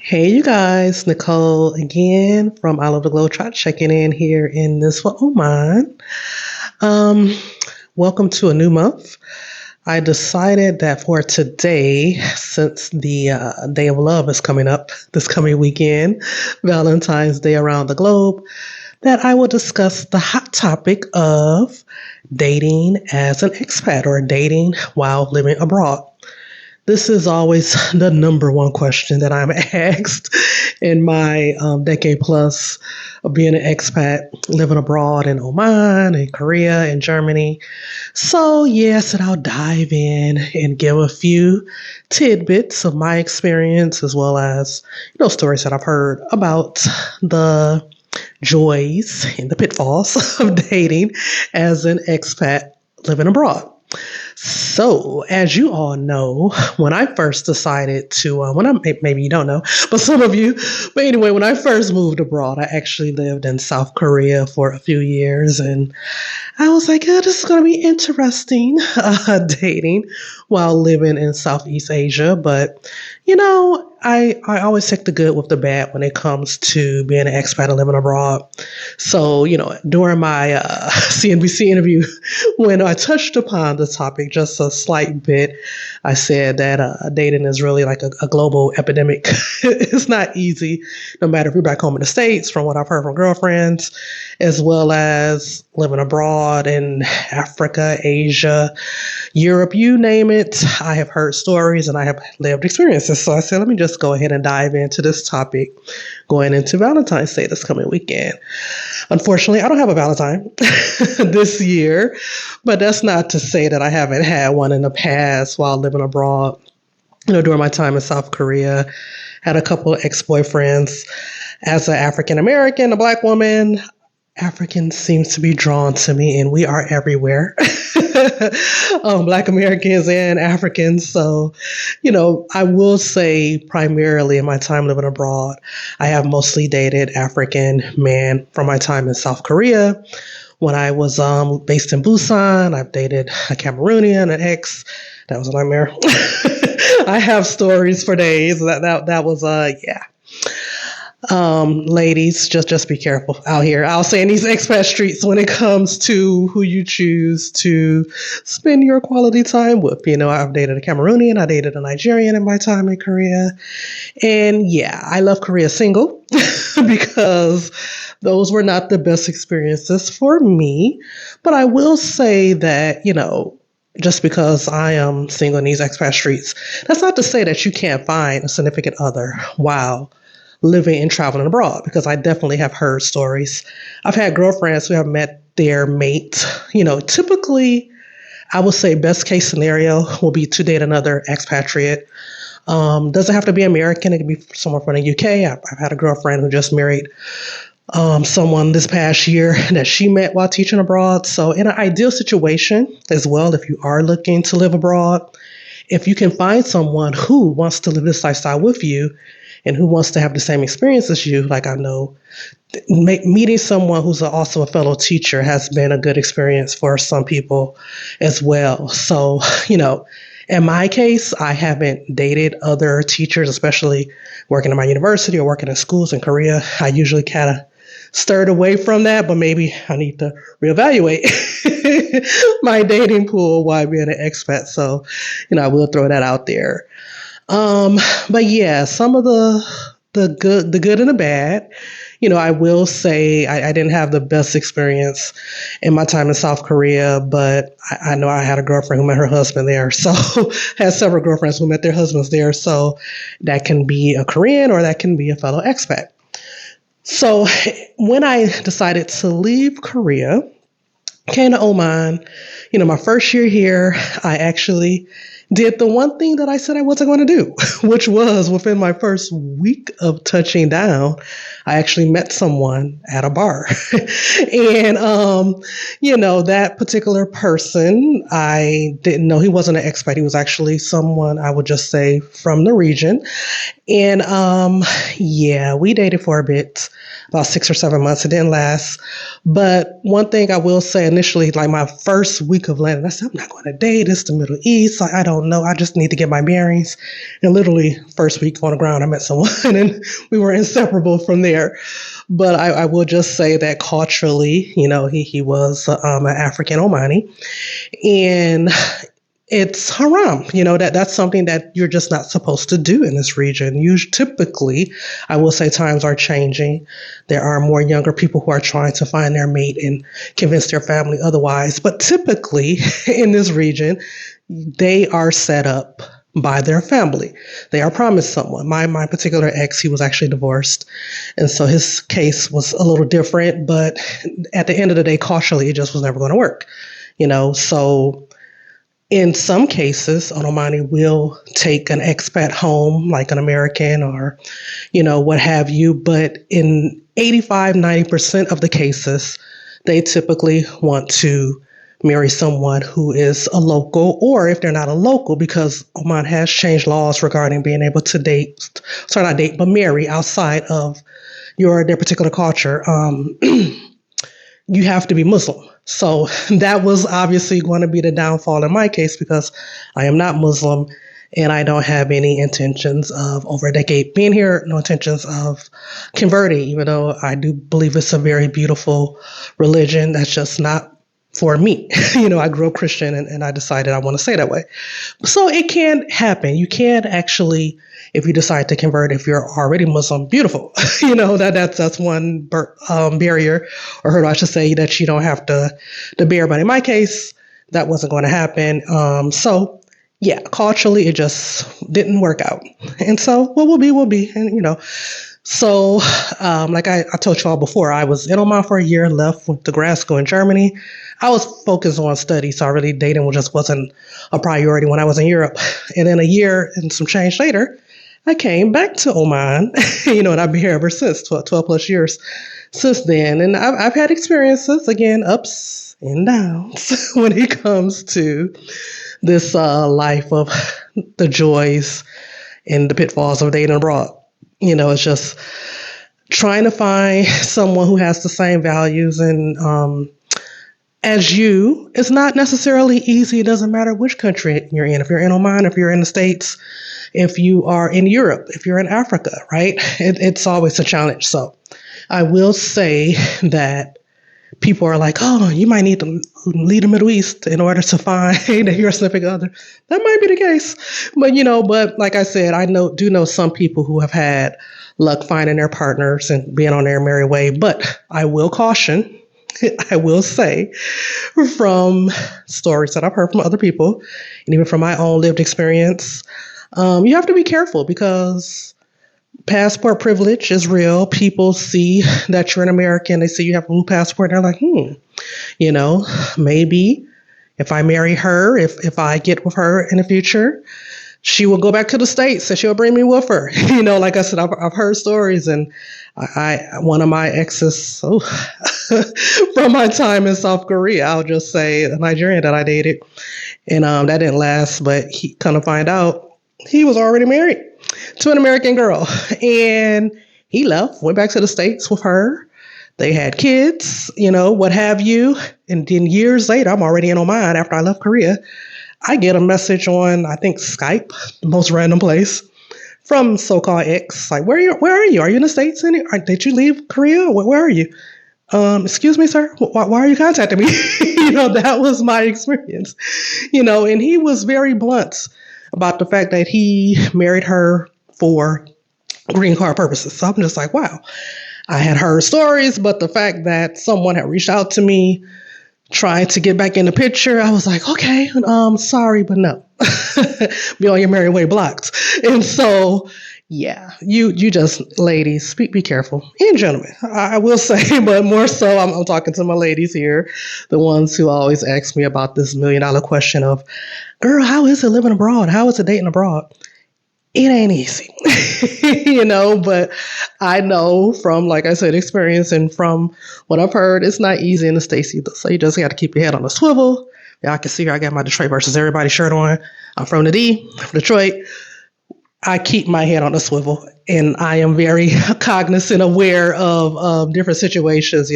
Hey, you guys, Nicole again from All Over the Globe Trot checking in here in this for Oman. Um, Welcome to a new month. I decided that for today, since the Day of Love is coming up this coming weekend, Valentine's Day around the globe, that I will discuss the hot topic of dating as an expat or dating while living abroad. This is always the number one question that I'm asked in my decade plus of being an expat, living abroad in Oman, in Korea, in Germany. So, yes, and I'll dive in and give a few tidbits of my experience as well as, stories that I've heard about the joys and the pitfalls of dating as an expat living abroad. So, as you all know, when I first decided to, maybe you don't know, but some of you, but anyway, when I first moved abroad, I actually lived in South Korea for a few years, and I was like, oh, this is going to be interesting, dating while living in Southeast Asia. But, I always take the good with the bad when it comes to being an expat and living abroad. So, during my CNBC interview, when I touched upon the topic just a slight bit, I said that dating is really like a global epidemic. It's not easy, no matter if you're back home in the States, from what I've heard from girlfriends, as well as living abroad in Africa, Asia, Europe, you name it. I have heard stories and I have lived experiences. So I said, let me just go ahead and dive into this topic going into Valentine's Day this coming weekend. Unfortunately, I don't have a Valentine this year, but that's not to say that I haven't had one in the past while living abroad. During my time in South Korea, had a couple of ex-boyfriends. As an African American, a Black woman, Africans seems to be drawn to me, and we are everywhere. Black Americans and Africans. So, I will say primarily in my time living abroad, I have mostly dated African men from my time in South Korea. When I was based in Busan, I've dated a Cameroonian, an ex. That was a nightmare. I have stories for days. That was yeah. Ladies, just be careful out here. I'll say in these expat streets when it comes to who you choose to spend your quality time with. I've dated a Cameroonian, I dated a Nigerian in my time in Korea. And yeah, I love Korea single because those were not the best experiences for me. But I will say that, just because I am single in these expat streets, that's not to say that you can't find a significant other. Wow. Living and traveling abroad, because I definitely have heard stories. I've had girlfriends who have met their mate. Typically, I would say best case scenario will be to date another expatriate. Doesn't have to be American. It could be someone from the UK. I've had a girlfriend who just married someone this past year that she met while teaching abroad. So in an ideal situation as well, if you are looking to live abroad, if you can find someone who wants to live this lifestyle with you, and who wants to have the same experience as you, like I know, meeting someone who's also a fellow teacher has been a good experience for some people as well. So, in my case, I haven't dated other teachers, especially working in my university or working in schools in Korea. I usually kind of stirred away from that, but maybe I need to reevaluate my dating pool while being an expat. So, I will throw that out there. But yeah, some of the good and the bad, I will say I didn't have the best experience in my time in South Korea, but I know I had a girlfriend who met her husband there. So had several girlfriends who met their husbands there. So that can be a Korean or that can be a fellow expat. So when I decided to leave Korea, came to Oman, my first year here, I actually did the one thing that I said I wasn't going to do, which was within my first week of touching down, I actually met someone at a bar. And, that particular person, I didn't know he wasn't an expat. He was actually someone I would just say from the region. And, we dated for a bit, about 6 or 7 months. It didn't last. But one thing I will say initially, like my first week of landing, I said, I'm not going to date. It's the Middle East. I don't don't know. I just need to get my bearings. And literally first week on the ground, I met someone and we were inseparable from there. But I will just say that culturally, he was an African Omani, and it's haram. That's something that you're just not supposed to do in this region. Typically, I will say times are changing. There are more younger people who are trying to find their mate and convince their family otherwise. But typically in this region, they are set up by their family. They are promised someone. My particular ex, he was actually divorced. And so his case was a little different. But at the end of the day, culturally, it just was never going to work. So in some cases, an Omani will take an expat home, like an American or, what have you. But in 85-90% of the cases, they typically want to marry someone who is a local, or if they're not a local, because Oman has changed laws regarding being able to marry outside of their particular culture. You have to be Muslim. So that was obviously going to be the downfall in my case, because I am not Muslim and I don't have any intentions of, over a decade being here, no intentions of converting, even though I do believe it's a very beautiful religion. That's just not for me. I grew up Christian and I decided I want to stay that way. So it can happen. You can actually, if you decide to convert, if you're already Muslim, beautiful. That's one barrier or hurdle, I should say, that you don't have to bear. But in my case, that wasn't going to happen. So yeah, culturally, it just didn't work out. And so what will be, will be. And, so like I told you all before, I was in Oman for a year, left, went to grad school in Germany. I was focused on study, so really dating just wasn't a priority when I was in Europe. And then a year and some change later, I came back to Oman, and I've been here ever since, 12 plus years since then. And I've had experiences, again, ups and downs when it comes to this life of the joys and the pitfalls of dating abroad. It's just trying to find someone who has the same values and as you. It's not necessarily easy. It doesn't matter which country you're in. If you're in Oman, if you're in the States, if you are in Europe, if you're in Africa, right? It's always a challenge. So I will say that people are like, oh, you might need to leave the Middle East in order to find your significant other. That might be the case. But like I said, I do know some people who have had luck finding their partners and being on their merry way. But I will caution, I will say, from stories that I've heard from other people, and even from my own lived experience, you have to be careful, because passport privilege is real. People see that you're an American. They see you have a blue passport. And they're like, maybe if I marry her, if I get with her in the future, she will go back to the States and she'll bring me with her. Like I said, I've heard stories, and one of my exes, from my time in South Korea, I'll just say, a Nigerian that I dated, and that didn't last, but he kind of find out he was already married to an American girl, and he left, went back to the States with her. They had kids, what have you. And then years later, I'm already in Oman after I left Korea. I get a message on, I think, Skype, the most random place, from so-called ex, like, where are you? Are you in the States? Did you leave Korea? Where are you? Excuse me, sir, why are you contacting me? That was my experience, and he was very blunt about the fact that he married her for green card purposes. So I'm just like, wow. I had heard stories, but the fact that someone had reached out to me trying to get back in the picture, I was like, okay, sorry, but no. Be on your merry way blocked. And so, yeah, you just, ladies, be careful. And gentlemen, I will say, but more so, I'm talking to my ladies here, the ones who always ask me about this $1 million question of, girl, how is it living abroad? How is it dating abroad? It ain't easy, but I know from, like I said, experience and from what I've heard, it's not easy in the States either. So you just got to keep your head on a swivel. Y'all can see here, I got my Detroit versus everybody shirt on. I'm from the D, from Detroit. I keep my head on a swivel, and I am very cognizant, aware of different situations,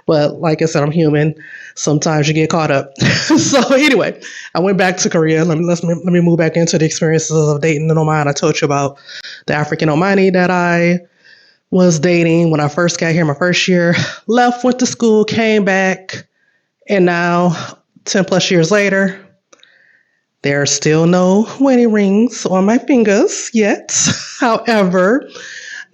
But like I said, I'm human. Sometimes you get caught up. So anyway, I went back to Korea. Let me move back into the experiences of dating in Oman. I told you about the African Omani that I was dating when I first got here, my first year. Left, went to school, came back, and now 10 plus years later, there are still no wedding rings on my fingers yet. However,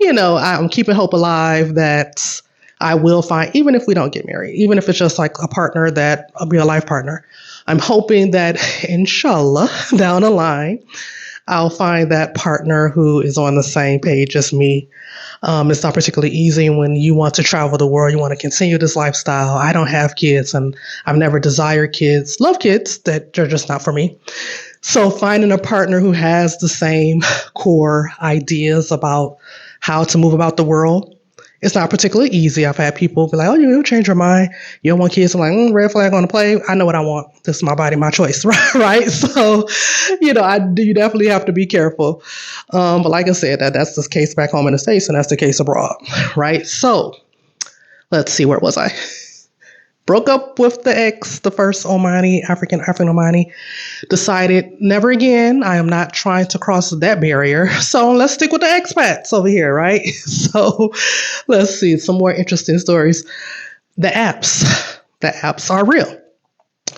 I'm keeping hope alive that I will find, even if we don't get married, even if it's just like a partner that I'll be a life partner, I'm hoping that inshallah down the line, I'll find that partner who is on the same page as me. It's not particularly easy when you want to travel the world, you want to continue this lifestyle. I don't have kids and I've never desired kids, love kids, that they're just not for me. So finding a partner who has the same core ideas about how to move about the world, it's not particularly easy. I've had people be like, oh, you'll change your mind. You don't want kids. I'm like, red flag on the play. I know what I want. This is my body, my choice, right? So, you definitely have to be careful. But like I said, that's the case back home in the States, and that's the case abroad, right? So let's see, where was I? Broke up with the ex, the first Omani, African Omani, decided never again. I am not trying to cross that barrier. So let's stick with the expats over here, right? So let's see some more interesting stories. The apps are real.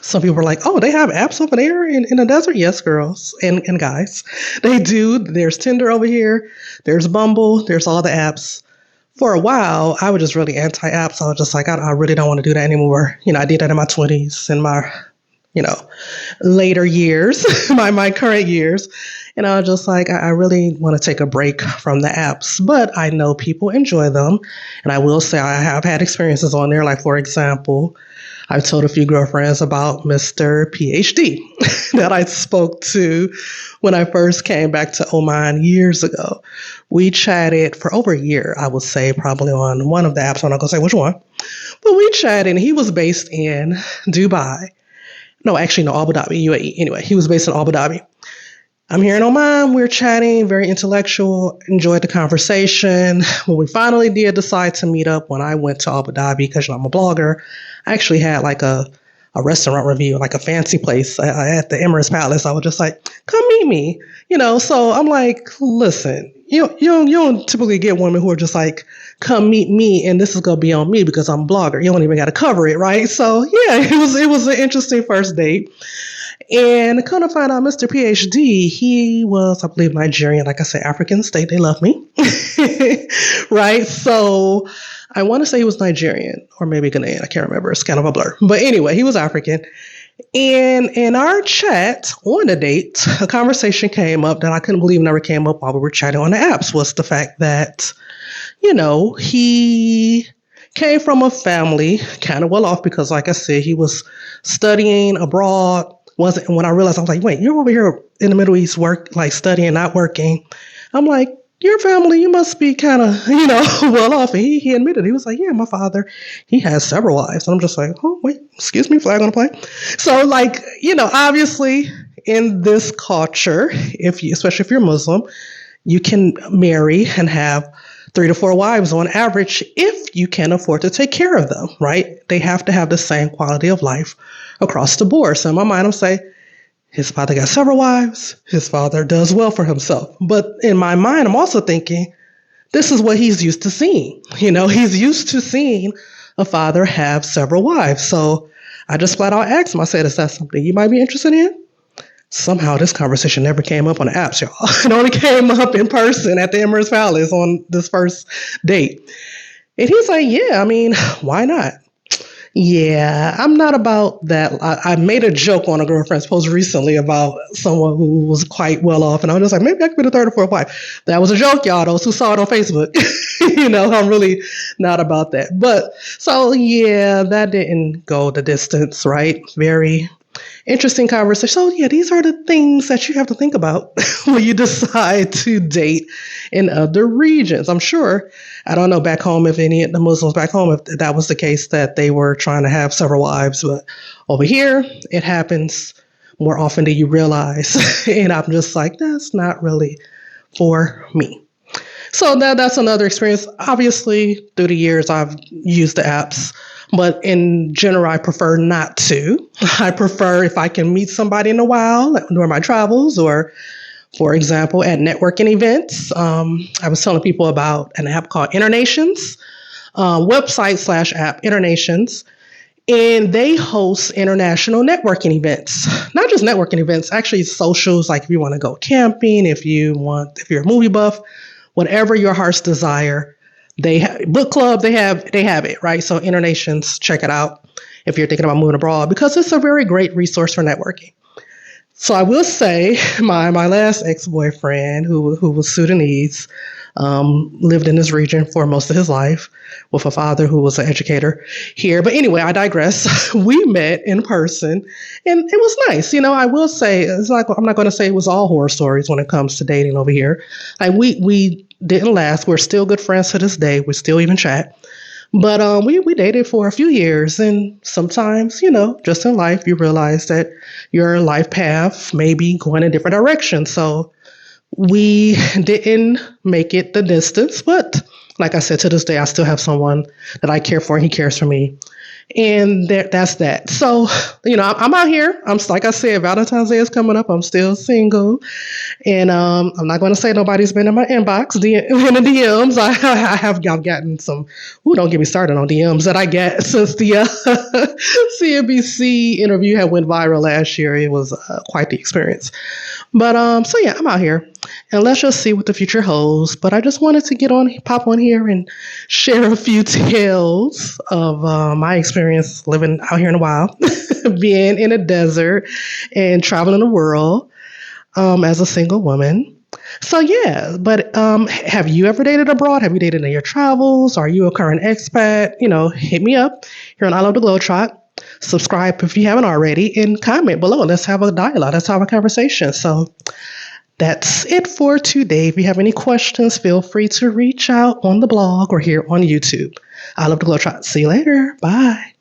Some people are like, oh, they have apps over there in the desert? Yes, girls and guys. They do. There's Tinder over here. There's Bumble. There's all the apps. For a while, I was just really anti-apps. I was just like, I really don't want to do that anymore. I did that in my 20s and my, later years, my current years. And I was just like, I really want to take a break from the apps. But I know people enjoy them. And I will say I have had experiences on there. Like, for example, I've told a few girlfriends about Mr. PhD that I spoke to when I first came back to Oman years ago. We chatted for over a year, I would say, probably on one of the apps. I'm not going to say which one. But we chatted, and he was based in Dubai. No, actually, no, Abu Dhabi, UAE. Anyway, he was based in Abu Dhabi. I'm here in Oman. We're chatting, very intellectual, enjoyed the conversation. When we finally did decide to meet up, when I went to Abu Dhabi, because I'm a blogger, I actually had like a restaurant review, like a fancy place at the Emirates Palace. I was just like, come meet me, So I'm like, listen, you don't typically get women who are just like, come meet me, and this is gonna be on me because I'm a blogger. You don't even got to cover it, right? So yeah, it was an interesting first date. And kind of find out Mr. PhD, he was, I believe, Nigerian. Like I said, African state, they love me. Right? So I want to say he was Nigerian or maybe Ghanaian. I can't remember. It's kind of a blur. But anyway, he was African. And in our chat on the date, a conversation came up that I couldn't believe never came up while we were chatting on the apps, was the fact that, he came from a family kind of well off because, like I said, he was studying abroad. When I realized, I was like, wait, you're over here in the Middle East like studying, not working. I'm like, your family, you must be kind of, well off. And he admitted, he was like, yeah, my father, he has several wives. And I'm just like, oh, wait, excuse me, flag on the play. So like, obviously in this culture, especially if you're Muslim, you can marry and have 3 to 4 wives on average if you can afford to take care of them, right? They have to have the same quality of life across the board. So in my mind, I'm saying, his father got several wives. His father does well for himself. But in my mind, I'm also thinking, this is what he's used to seeing. He's used to seeing a father have several wives. So I just flat out asked him, I said, is that something you might be interested in? Somehow this conversation never came up on the apps, y'all. It only came up in person at the Emirates Palace on this first date. And he's like, yeah, I mean, why not? Yeah, I'm not about that. I made a joke on a girlfriend's post recently about someone who was quite well off. And I was just like, maybe I could be the 3rd or 4th wife. That was a joke, y'all. Those who saw it on Facebook. I'm really not about that. But so, yeah, that didn't go the distance, right? Very interesting conversation. So yeah, these are the things that you have to think about when you decide to date in other regions. I'm sure, I don't know back home if any of the Muslims back home, if that was the case, that they were trying to have several wives, but over here it happens more often than you realize. And I'm just like, that's not really for me. So that's another experience. Obviously, through the years, I've used the apps, but in general, I prefer not to. I prefer if I can meet somebody in a while during my travels or, for example, at networking events. I was telling people about an app called Internations, website/app Internations, and they host international networking events. Not just networking events, actually socials, like if you want to go camping, if you're a movie buff, whatever your heart's desire. They have book club, they have it, right? So Internations, check it out if you're thinking about moving abroad, because it's a very great resource for networking. So I will say my last ex-boyfriend, who was Sudanese, lived in this region for most of his life with a father who was an educator here. But anyway, I digress. We met in person and it was nice. I will say, I'm not going to say it was all horror stories when it comes to dating over here. Like we didn't last. We're still good friends to this day. We still even chat. But we dated for a few years, and sometimes, just in life, you realize that your life path may be going a different direction. So we didn't make it the distance, but like I said, to this day, I still have someone that I care for, and he cares for me. And that's that. So, I'm out here. I'm like I said, Valentine's Day is coming up. I'm still single. And I'm not going to say nobody's been in my inbox, in the DMs. I've gotten some, don't get me started on DMs that I get since the CNBC interview had went viral last year. It was quite the experience. But so yeah, I'm out here. And let's just see what the future holds. But I just wanted to pop on here and share a few tales of my experience living out here in the wild, being in a desert and traveling the world as a single woman. So yeah, but have you ever dated abroad? Have you dated in your travels? Are you a current expat? Hit me up here on I Love the Globetrot. Subscribe if you haven't already and comment below. Let's have a dialogue. Let's have a conversation. So that's it for today. If you have any questions, feel free to reach out on the blog or here on YouTube. I Love the Globetrot. See you later. Bye.